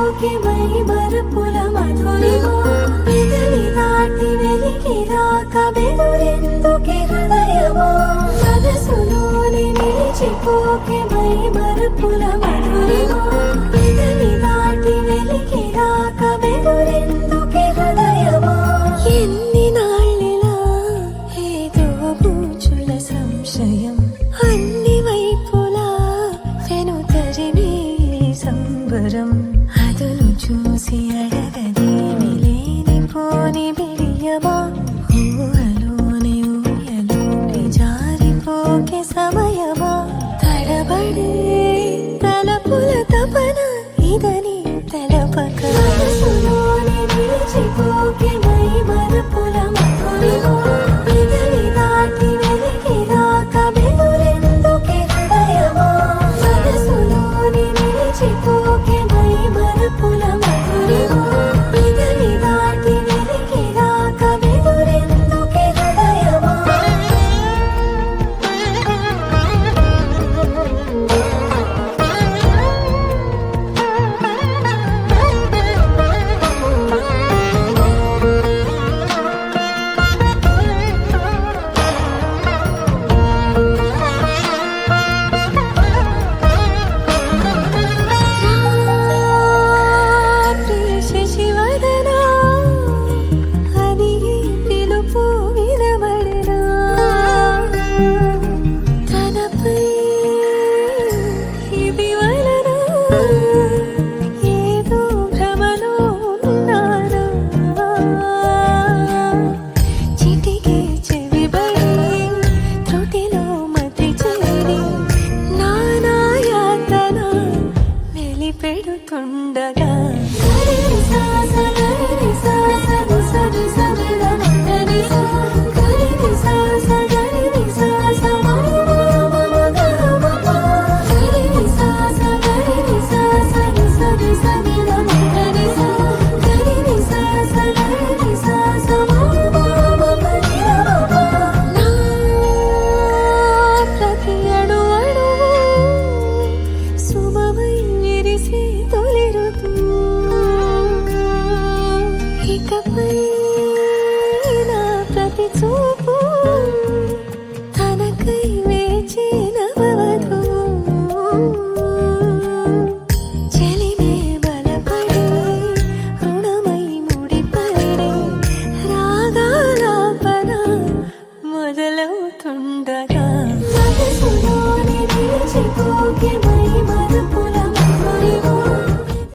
నిలిచిపోకే my మరపుల Madhurima పెదవి దాటి వెలికి రాక బెదురెందుకే హృదయమా మనసులోని నిలిచిపోకే మై మరపుల మధురిమా పెదవి దాటి వెలికి రాక బెదురెందుకే హృదయమా ఎన్ని నాళ్ళిలా ఏదో బూచుల సంశయం అన్ని వైపులా వెను తరిమే సంబరం అదును చూసి అడగదేమి లేనిపోని బిడియమా ఊహలోని ఊయలోని జారిపోకే సమయమా తడబడే తలపుల తపన ఇదని తెలపక మనసులోని నిలిచిపోకే మై మరపుల మధురిమా పెదవి దాటి వెలికి రాక బెదురెందుకే హృదయమా మనసులోని నిలిచిపోకే మై మరపుల మధురిమా పెదవి దాటి వెలికి రాక బెదురెందుకే హృదయమా శశివదనా అని పిలుపు వినబడనా తనపై ఇది వలన ఏదో భ్రమలో ఉన్నానా చిటికే చెవిబడి త్రుటిలో మతి చేరి నానాయాతన వెలిపెడుతుండగా ప్రతి అణు అణువు సుమమై విరిసే తొలి ఋతువు ఇకపై నా ప్రతి చూపు తనకై వేచి నవవధువు చెలిమే బలపడి రుణమై ముడిపడి రాగాలాపన మొదలవుతుండగా మనసులోని నిలిచిపోకే